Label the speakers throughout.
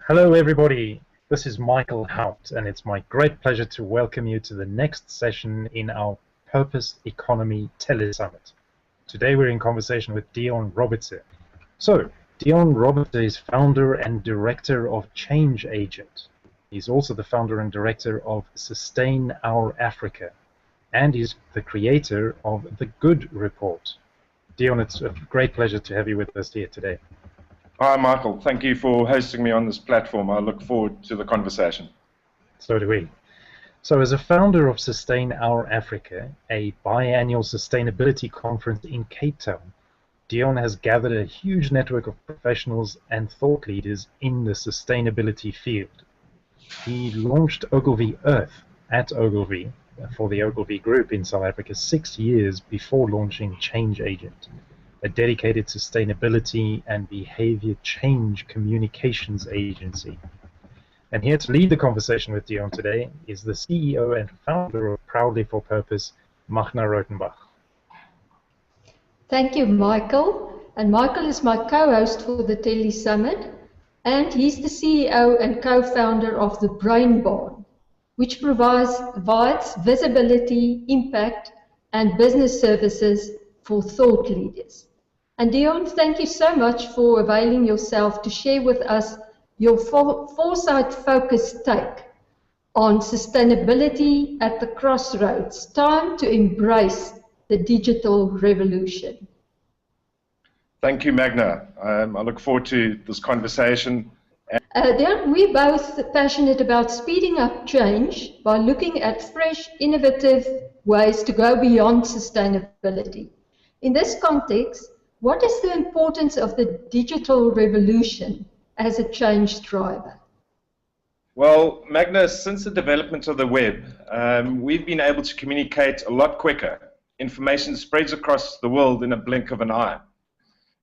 Speaker 1: Hello everybody, this is Michael Haupt and it's my great pleasure to welcome you to the next session in our Purpose Economy Telesummit. Today we're in conversation with DEON ROBBERTZE. So, DEON ROBBERTZE is founder and director of Change Agent. He's also the founder and director of Sustain Our Africa, and he's the creator of The Good Report. DEON, it's a great pleasure to have you with us here today.
Speaker 2: Hi, Michael. Thank you for hosting me on this platform. I look forward to the conversation.
Speaker 1: So do we. So as a founder of Sustain Our Africa, a biannual sustainability conference in Cape Town, DEON has gathered a huge network of professionals and thought leaders in the sustainability field. He launched Ogilvy Earth at Ogilvy for the Ogilvy Group in South Africa 6 years before launching Change Agent, a dedicated sustainability and behavior change communications agency. And here to lead the conversation with DEON today is the CEO and founder of Proudly for Purpose, Magna Rotenbach.
Speaker 3: Thank you, Michael. And Michael is my co-host for the Tele Summit, and he's the CEO and co-founder of the Brain Barn, which provides visibility, impact, and business services for thought leaders. And DEON, thank you so much for availing yourself to share with us your foresight-focused take on sustainability at the crossroads. Time to embrace the digital revolution.
Speaker 2: Thank you, Magna. I look forward to this conversation.
Speaker 3: DEON, we're both passionate about speeding up change by looking at fresh, innovative ways to go beyond sustainability. In this context, what is the importance of the digital revolution as a change driver?
Speaker 2: Well, Magna, since the development of the web, we've been able to communicate a lot quicker. Information spreads across the world in a blink of an eye.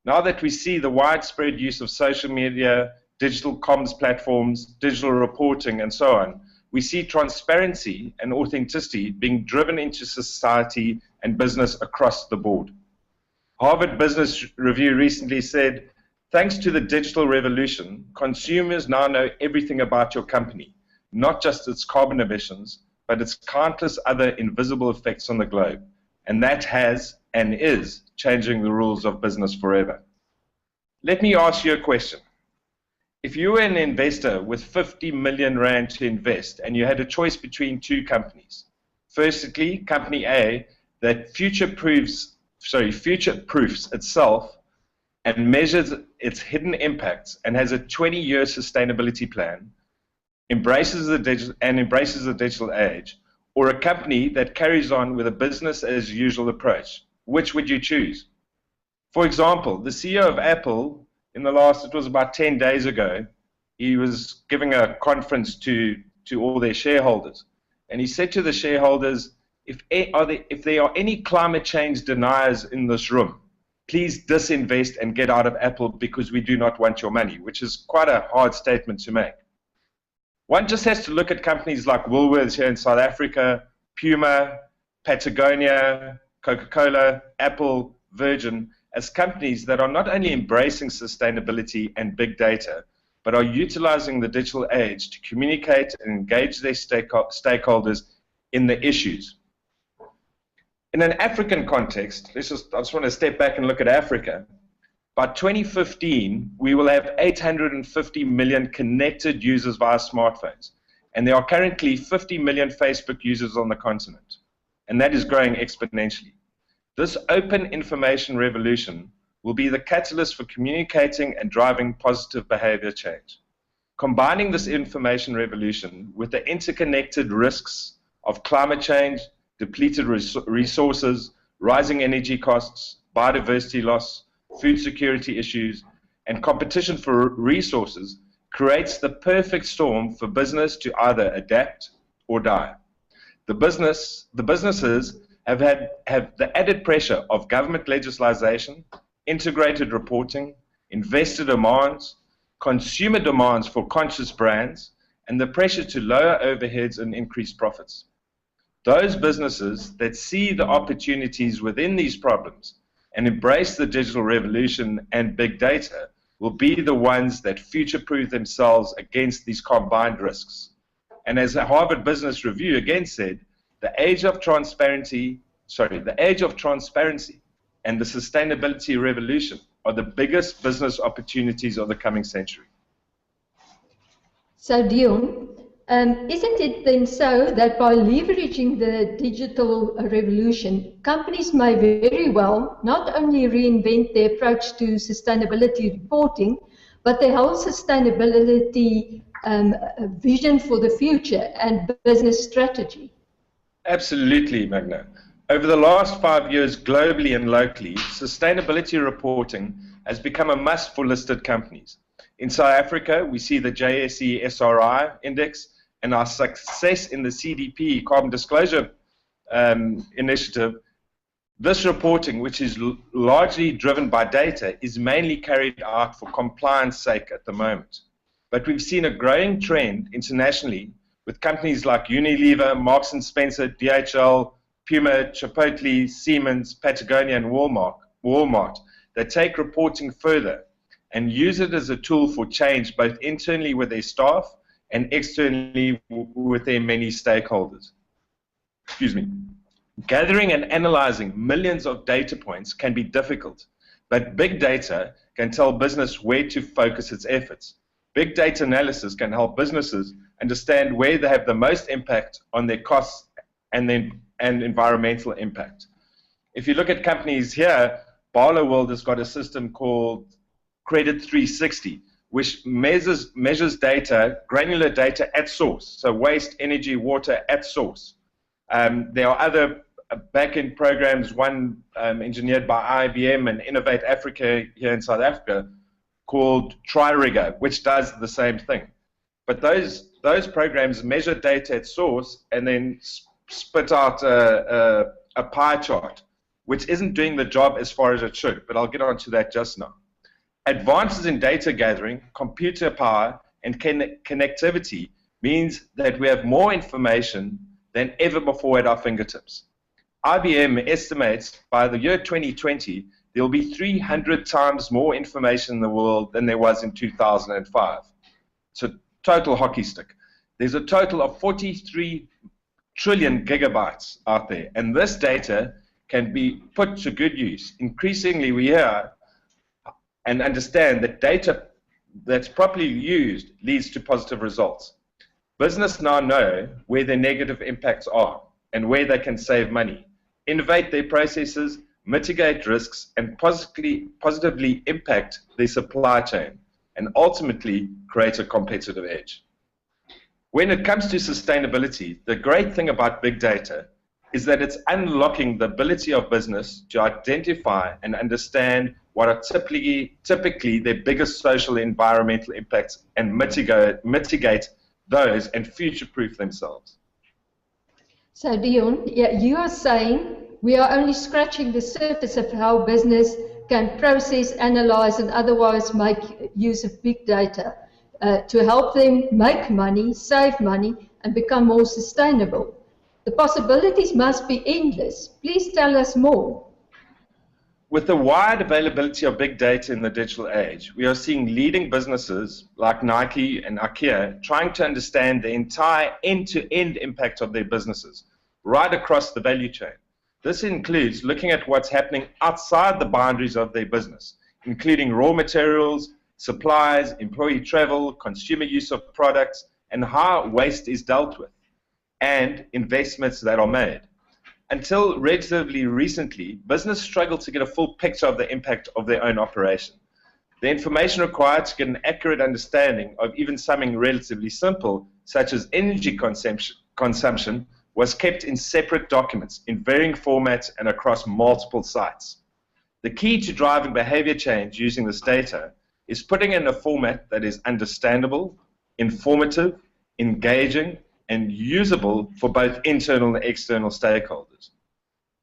Speaker 2: Now that we see the widespread use of social media, digital comms platforms, digital reporting, and so on, we see transparency and authenticity being driven into society and business across the board. Harvard Business Review recently said, thanks to the digital revolution, consumers now know everything about your company, not just its carbon emissions, but its countless other invisible effects on the globe. And that has and is changing the rules of business forever. Let me ask you a question. If you were an investor with 50 million rand to invest and you had a choice between two companies, firstly, company A that future-proofs itself and measures its hidden impacts and has a 20-year sustainability plan, embraces the digital age, or a company that carries on with a business-as-usual approach, which would you choose? For example, the CEO of Apple, it was about 10 days ago, he was giving a conference to all their shareholders, and he said to the shareholders, if there are any climate change deniers in this room, please disinvest and get out of Apple because we do not want your money, which is quite a hard statement to make. One just has to look at companies like Woolworths here in South Africa, Puma, Patagonia, Coca-Cola, Apple, Virgin, as companies that are not only embracing sustainability and big data, but are utilizing the digital age to communicate and engage their stakeholders in the issues. In an African context, I just want to step back and look at Africa. By 2015, we will have 850 million connected users via smartphones. And there are currently 50 million Facebook users on the continent. And that is growing exponentially. This open information revolution will be the catalyst for communicating and driving positive behavior change. Combining this information revolution with the interconnected risks of climate change, depleted resources, rising energy costs, biodiversity loss, food security issues, and competition for resources creates the perfect storm for business to either adapt or die. The businesses have the added pressure of government legislation, integrated reporting, investor demands, consumer demands for conscious brands, and the pressure to lower overheads and increase profits. Those businesses that see the opportunities within these problems and embrace the digital revolution and big data will be the ones that future-proof themselves against these combined risks. And as a Harvard Business Review again said, the age of transparency and the sustainability revolution are the biggest business opportunities of the coming century.
Speaker 3: So DEON, isn't it then so that by leveraging the digital revolution, companies may very well not only reinvent their approach to sustainability reporting, but their whole sustainability vision for the future and business strategy?
Speaker 2: Absolutely, Magna. Over the last 5 years, globally and locally, sustainability reporting has become a must for listed companies. In South Africa, we see the JSE SRI index, and our success in the CDP, Carbon Disclosure Initiative. This reporting, which is largely driven by data, is mainly carried out for compliance sake at the moment. But we've seen a growing trend internationally with companies like Unilever, Marks & Spencer, DHL, Puma, Chipotle, Siemens, Patagonia, and Walmart that take reporting further and use it as a tool for change both internally with their staff and externally with their many stakeholders. Excuse me. Gathering and analyzing millions of data points can be difficult, but big data can tell business where to focus its efforts. Big data analysis can help businesses understand where they have the most impact on their costs and environmental impact. If you look at companies here, Barloworld has got a system called Credit 360, which measures data, granular data at source, so waste, energy, water at source. There are other back-end programs, one engineered by IBM and Innovate Africa here in South Africa, called TriRigger, which does the same thing. But those programs measure data at source and then spit out a pie chart, which isn't doing the job as far as it should, but I'll get onto that just now. Advances in data gathering, computer power, and connectivity means that we have more information than ever before at our fingertips. IBM estimates by the year 2020, there will be 300 times more information in the world than there was in 2005. It's a total hockey stick. There's a total of 43 trillion gigabytes out there, and this data can be put to good use. Increasingly, we hear and understand that data that's properly used leads to positive results. Business now know where their negative impacts are and where they can save money, innovate their processes, mitigate risks, and positively impact their supply chain, and ultimately create a competitive edge. When it comes to sustainability, the great thing about big data is that it's unlocking the ability of business to identify and understand what are typically their biggest social and environmental impacts and mitigate those and future-proof themselves.
Speaker 3: So DEON, yeah, you are saying we are only scratching the surface of how business can process, analyze, and otherwise make use of big data to help them make money, save money, and become more sustainable. The possibilities must be endless. Please tell us more.
Speaker 2: With the wide availability of big data in the digital age, we are seeing leading businesses like Nike and IKEA trying to understand the entire end-to-end impact of their businesses, right across the value chain. This includes looking at what's happening outside the boundaries of their business, including raw materials, supplies, employee travel, consumer use of products, and how waste is dealt with, and investments that are made. Until relatively recently, business struggled to get a full picture of the impact of their own operation. The information required to get an accurate understanding of even something relatively simple, such as energy consumption, was kept in separate documents in varying formats and across multiple sites. The key to driving behavior change using this data is putting it in a format that is understandable, informative, engaging, and usable for both internal and external stakeholders.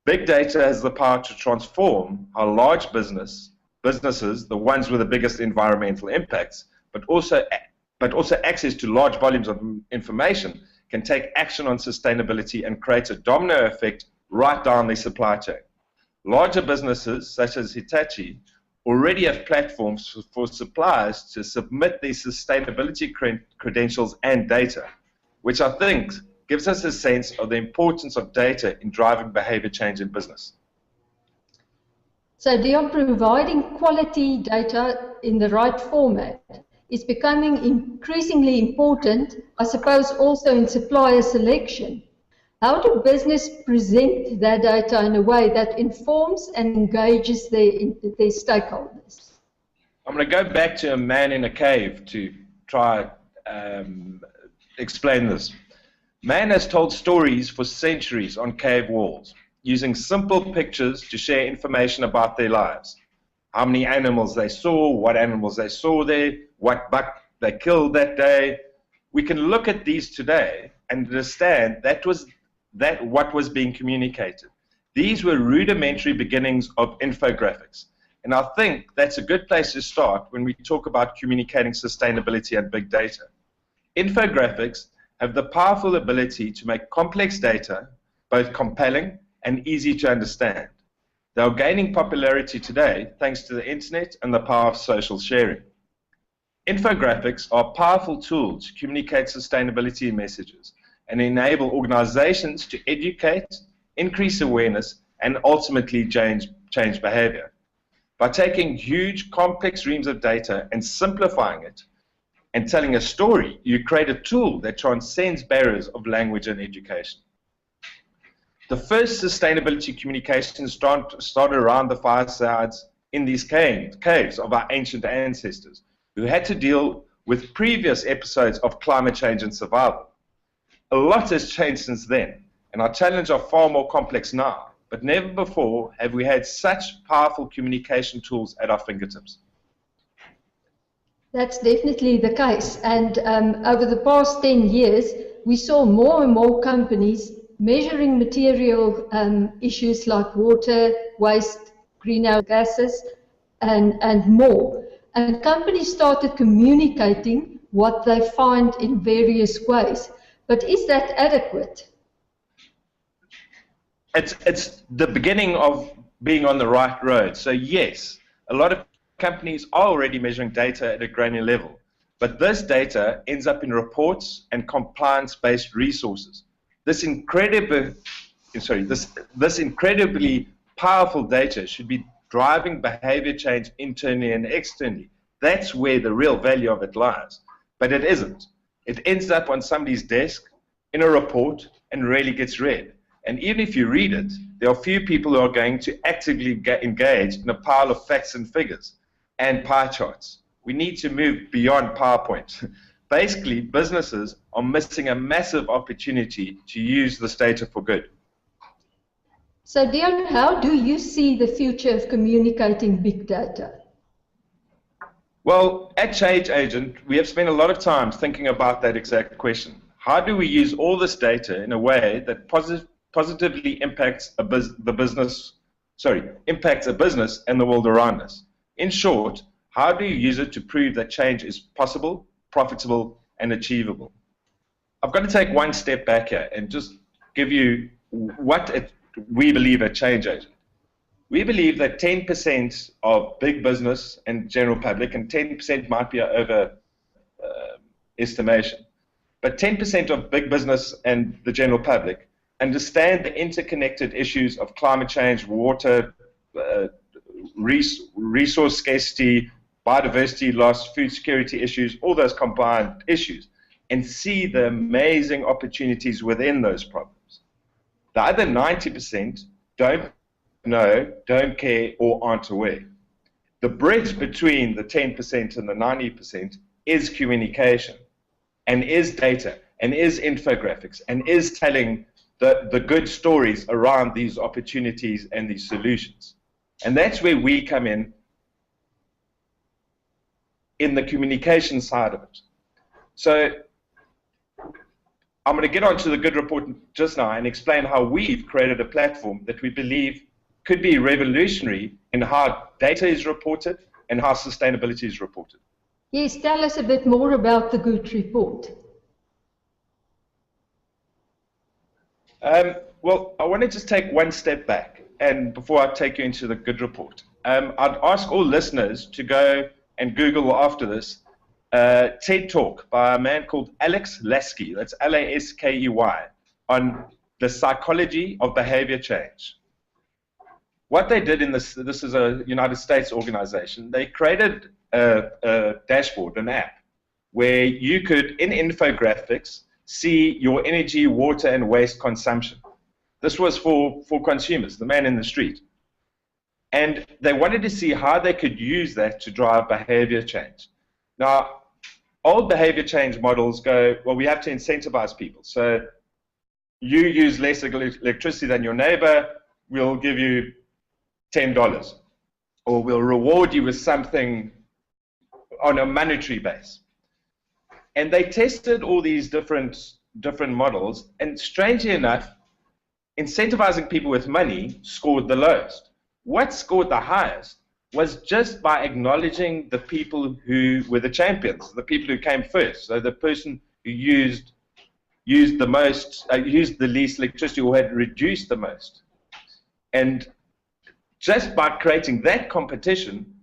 Speaker 2: Big data has the power to transform how large businesses, the ones with the biggest environmental impacts, but also access to large volumes of information, can take action on sustainability and create a domino effect right down the supply chain. Larger businesses, such as Hitachi, already have platforms for suppliers to submit their sustainability credentials and data, which I think gives us a sense of the importance of data in driving behavior change in business.
Speaker 3: So DEON providing quality data in the right format is becoming increasingly important, I suppose also in supplier selection. How do business present their data in a way that informs and engages their stakeholders?
Speaker 2: I'm going to go back to a man in a cave to try explain this. Man has told stories for centuries on cave walls, using simple pictures to share information about their lives. How many animals they saw, what animals they saw there, what buck they killed that day. We can look at these today and understand that what was being communicated. These were rudimentary beginnings of infographics. And I think that's a good place to start when we talk about communicating sustainability and big data. Infographics have the powerful ability to make complex data both compelling and easy to understand. They are gaining popularity today thanks to the internet and the power of social sharing. Infographics are powerful tools to communicate sustainability messages and enable organizations to educate, increase awareness, and ultimately change behavior. By taking huge, complex reams of data and simplifying it and telling a story, you create a tool that transcends barriers of language and education. The first sustainability communications started around the firesides in these caves of our ancient ancestors, who had to deal with previous episodes of climate change and survival. A lot has changed since then, and our challenges are far more complex now, but never before have we had such powerful communication tools at our fingertips.
Speaker 3: That's definitely the case, and over the past 10 years, we saw more and more companies measuring material issues like water, waste, greenhouse gases, and more. And companies started communicating what they find in various ways. But is that adequate?
Speaker 2: It's the beginning of being on the right road. So yes, a lot of companies are already measuring data at a granular level, but this data ends up in reports and compliance-based resources. This incredibly powerful data should be driving behavior change internally and externally. That's where the real value of it lies. But it isn't. It ends up on somebody's desk in a report and rarely gets read. And even if you read it, there are few people who are going to actively engage in a pile of facts and figures and pie charts. We need to move beyond PowerPoint. Basically, businesses are missing a massive opportunity to use this data for good.
Speaker 3: So, DEON, how do you see the future of communicating big data?
Speaker 2: Well, at Change Agent, we have spent a lot of time thinking about that exact question. How do we use all this data in a way that positively impacts a business and the world around us? In short, how do you use it to prove that change is possible, profitable, and achievable? I've got to take one step back here and just give you what we believe at Change Agent. We believe that 10% of big business and general public, and 10% might be an estimation, but 10% of big business and the general public understand the interconnected issues of climate change, water, resource scarcity, biodiversity loss, food security issues, all those combined issues, and see the amazing opportunities within those problems. The other 90% don't know, don't care, or aren't aware. The bridge between the 10% and the 90% is communication, and is data, and is infographics, and is telling the good stories around these opportunities and these solutions. And that's where we come in the communication side of it. So I'm going to get onto the good report just now and explain how we've created a platform that we believe could be revolutionary in how data is reported and how sustainability is reported.
Speaker 3: Yes, tell us a bit more about the good report.
Speaker 2: Well, I want to just take one step back, and before I take you into the good report, I'd ask all listeners to go and Google after this TED Talk by a man called Alex Laskey, that's Laskey, on the psychology of behavior change. What they did in this is a United States organization, they created a dashboard, an app, where you could, in infographics, see your energy, water, and waste consumption. This was for consumers, the man in the street. And they wanted to see how they could use that to drive behavior change. Now, old behavior change models go, well, we have to incentivize people. So you use less electricity than your neighbor, we'll give you $10. Or we'll reward you with something on a monetary base. And they tested all these different models, and strangely enough, incentivizing people with money scored the lowest. What scored the highest was just by acknowledging the people who were the champions, the people who came first. So the person who used the most, used the least electricity, or had reduced the most. And just by creating that competition,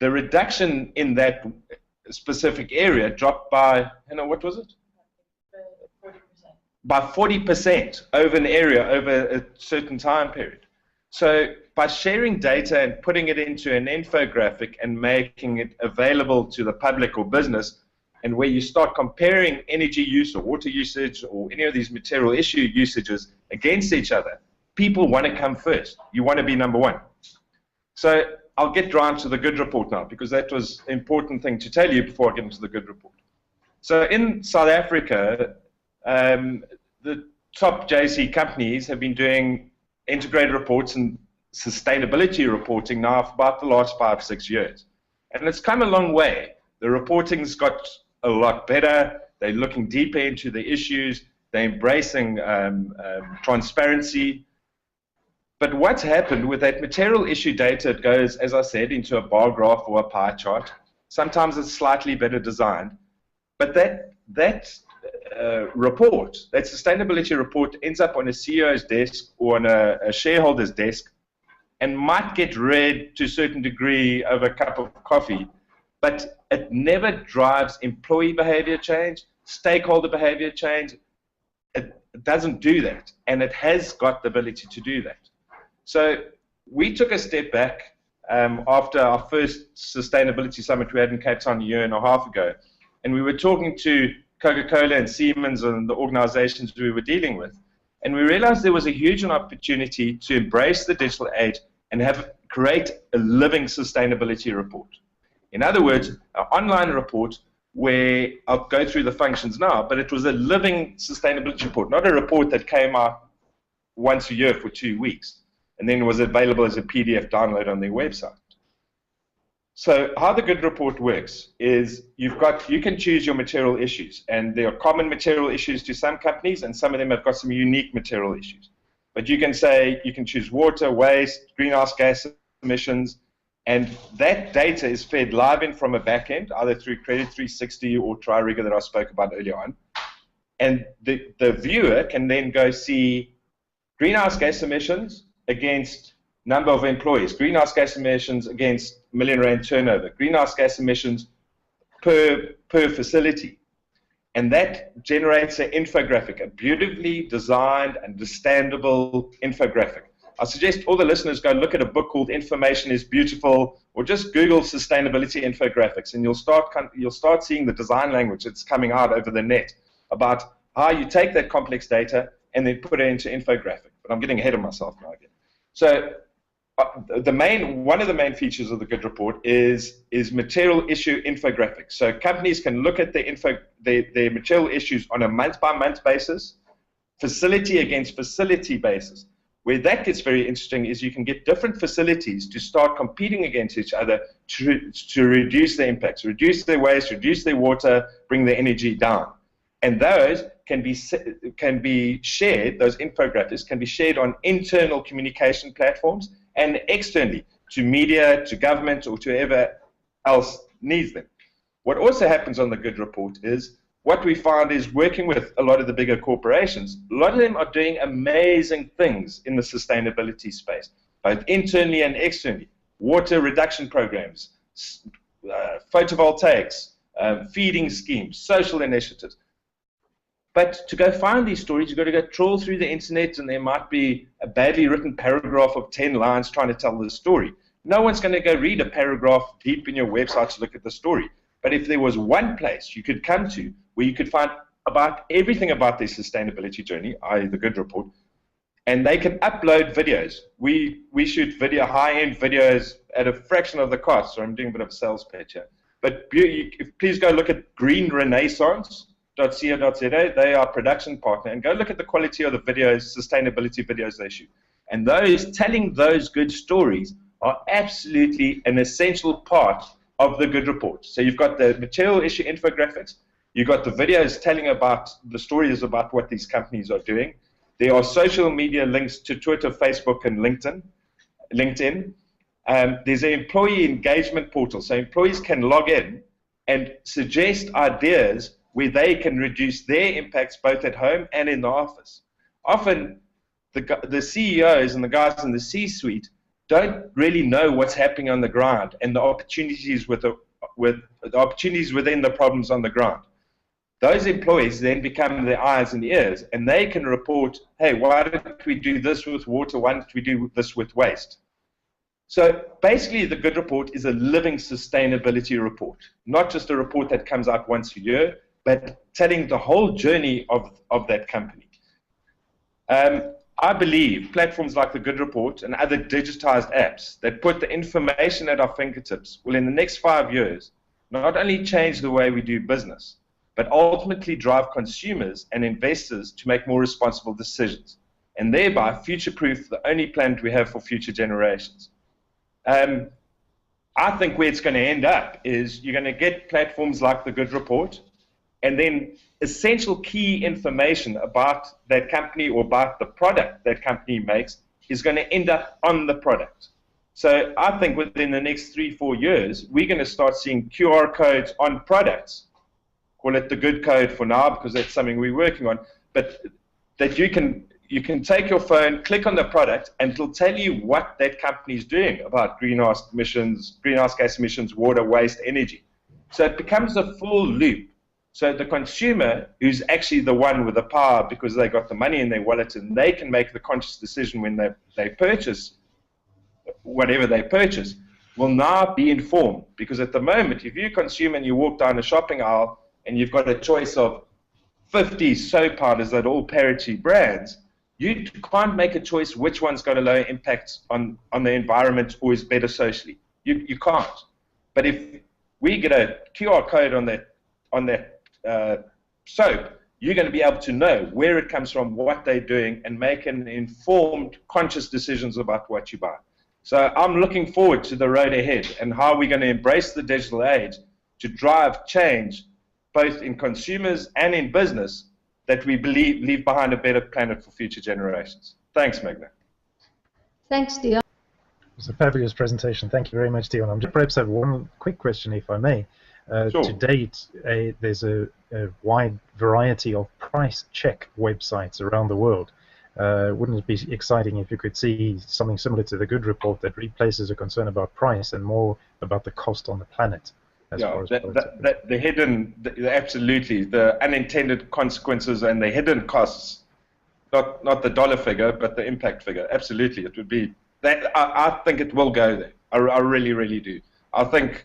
Speaker 2: the reduction in that specific area dropped by, what was it?
Speaker 4: 40%.
Speaker 2: By 40% over an area over a certain time period. So by sharing data and putting it into an infographic and making it available to the public or business, and where you start comparing energy use or water usage or any of these material issue usages against each other, people want to come first. You want to be number one. So I'll get round to the good report now, because that was an important thing to tell you before I get into the good report. So in South Africa, the top JC companies have been doing integrated reports and sustainability reporting now for about the last 5-6 years. And it's come a long way. The reporting's got a lot better. They're looking deeper into the issues. They're embracing transparency. But what's happened with that material issue data, it goes, as I said, into a bar graph or a pie chart. Sometimes it's slightly better designed. But that report, that sustainability report, ends up on a CEO's desk or on a shareholder's desk and might get read to a certain degree over a cup of coffee, but it never drives employee behavior change, stakeholder behavior change. It doesn't do that, and it has got the ability to do that. So we took a step back after our first sustainability summit we had in Cape Town a year and a half ago, and we were talking to Coca-Cola and Siemens and the organizations we were dealing with, and we realized there was a huge opportunity to embrace the digital age and create a living sustainability report. In other words, an online report where I'll go through the functions now, but it was a living sustainability report, not a report that came out once a year for 2 weeks and then was available as a PDF download on their website. So how the good report works is you can choose your material issues, and there are common material issues to some companies, and some of them have got some unique material issues. But you can say you can choose water, waste, greenhouse gas emissions, and that data is fed live in from a back end, either through Credit 360 or TriRigger that I spoke about earlier on. And the viewer can then go see greenhouse gas emissions against number of employees, greenhouse gas emissions against R1 million turnover, greenhouse gas emissions per facility. And that generates an infographic, a beautifully designed, understandable infographic. I suggest all the listeners go look at a book called Information is Beautiful, or just Google sustainability infographics, and you'll start seeing the design language that's coming out over the net about how you take that complex data and then put it into infographic. But I'm getting ahead of myself now again. So one of the main features of the good report is material issue infographics. So companies can look at their material issues on a month-by-month basis, facility against facility basis. Where that gets very interesting is you can get different facilities to start competing against each other to reduce their impacts, reduce their waste, reduce their water, bring their energy down. And those can be shared, those infographics can be shared on internal communication platforms and externally to media, to government, or to whoever else needs them. What also happens on the good report is what we find is working with a lot of the bigger corporations, a lot of them are doing amazing things in the sustainability space, both internally and externally. water reduction programs, photovoltaics, feeding schemes, social initiatives. But to go find these stories, you've got to go trawl through the internet, and there might be a badly written paragraph of 10 lines trying to tell the story. No one's going to go read a paragraph deep in your website to look at the story. But if there was one place you could come to where you could find about everything about their sustainability journey, i.e. the Good Report, and they can upload videos. We shoot high-end videos at a fraction of the cost, so I'm doing a bit of a sales pitch here. But please go look at greenrenaissance.co.za. They are production partner, and go look at the quality of the videos, sustainability videos they shoot. And telling those good stories are absolutely an essential part of the Good Report. So you've got the material issue infographics, you've got the videos telling about the stories about what these companies are doing. There are social media links to Twitter, Facebook, and LinkedIn. There's an employee engagement portal, so employees can log in and suggest ideas where they can reduce their impacts both at home and in the office. Often, the CEOs and the guys in the C-suite don't really know what's happening on the ground and the opportunities the opportunities within the problems on the ground. Those employees then become the eyes and ears, and they can report, hey, why don't we do this with water? Why don't we do this with waste? So basically, the Good Report is a living sustainability report, not just a report that comes out once a year, but telling the whole journey of that company. I believe platforms like the Good Report and other digitized apps that put the information at our fingertips will, in the next 5 years, not only change the way we do business, but ultimately drive consumers and investors to make more responsible decisions, and thereby future-proof the only planet we have for future generations. I think where it's going to end up is you're going to get platforms like the Good Report, and then essential key information about that company or about the product that company makes is going to end up on the product. So I think within the next 3-4 years, we're going to start seeing QR codes on products. Call it the good code for now, because that's something we're working on, but that you can take your phone, click on the product, and it'll tell you what that company is doing about greenhouse gas emissions, water, waste, energy. So it becomes a full loop. So the consumer, who's actually the one with the power because they got the money in their wallet and they can make the conscious decision when they purchase whatever they purchase, will now be informed. Because at the moment, if you consume and you walk down a shopping aisle and you've got a choice of 50 soap powders that are all parity brands, you can't make a choice which one's got a lower impact on the environment or is better socially. You can't. But if we get a QR code on that soap, you're going to be able to know where it comes from, what they're doing, and make an informed, conscious decisions about what you buy. So I'm looking forward to the road ahead and how we're going to embrace the digital age to drive change both in consumers and in business, that we believe leave behind a better planet for future generations. Thanks, Magna.
Speaker 3: Thanks, Dion.
Speaker 1: It was a fabulous presentation. Thank you very much, Dion. I perhaps have one quick question, if I may.
Speaker 2: Sure.
Speaker 1: To date, there's a wide variety of price check websites around the world. Wouldn't it be exciting if you could see something similar to the Good Report that replaces a concern about price and more about the cost on the planet?
Speaker 2: Yeah, the hidden, absolutely, the unintended consequences and the hidden costs, not the dollar figure, but the impact figure. Absolutely, it would be that. I think it will go there. I really, really do. I think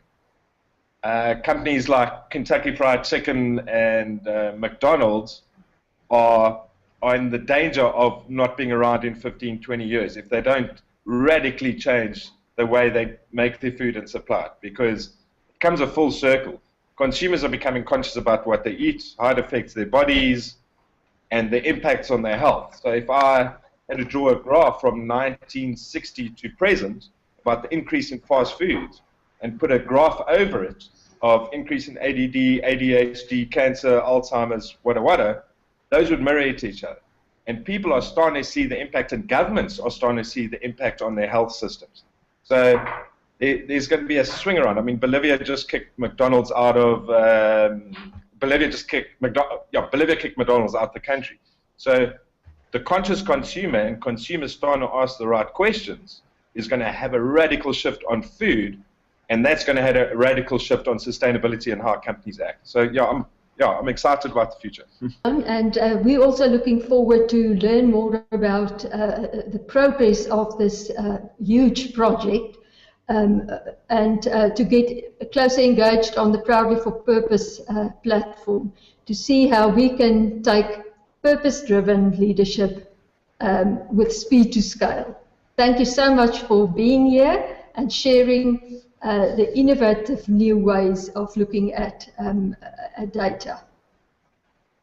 Speaker 2: companies like Kentucky Fried Chicken and McDonald's are in the danger of not being around in 15, 20 years if they don't radically change the way they make their food and supply it, because it comes a full circle. Consumers are becoming conscious about what they eat, how it affects their bodies, and the impacts on their health. So if I had to draw a graph from 1960 to present about the increase in fast foods and put a graph over it of increase in ADD, ADHD, cancer, Alzheimer's, wada, those would mirror to each other. And people are starting to see the impact, and governments are starting to see the impact on their health systems. So there's going to be a swing around. I mean, Bolivia just kicked McDonald's out of Bolivia kicked McDonald's out the country. So the conscious consumer and consumers starting to ask the right questions is going to have a radical shift on food, and that's going to have a radical shift on sustainability and how companies act. So I'm excited about the future.
Speaker 3: And we're also looking forward to learn more about the progress of this huge project, and to get closer engaged on the Proudly for Purpose platform to see how we can take purpose-driven leadership with speed to scale. Thank you so much for being here and sharing the innovative new ways of looking at data.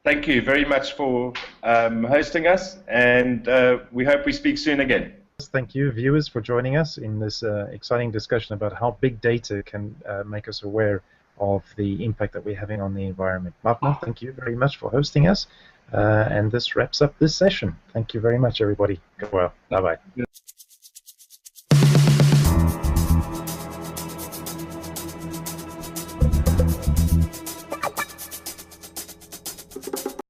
Speaker 2: Thank you very much for hosting us, and we hope we speak soon again.
Speaker 1: Thank you, viewers, for joining us in this exciting discussion about how big data can make us aware of the impact that we're having on the environment. Martha, thank you very much for hosting us, and this wraps up this session. Thank you very much, everybody. Go well. Bye-bye.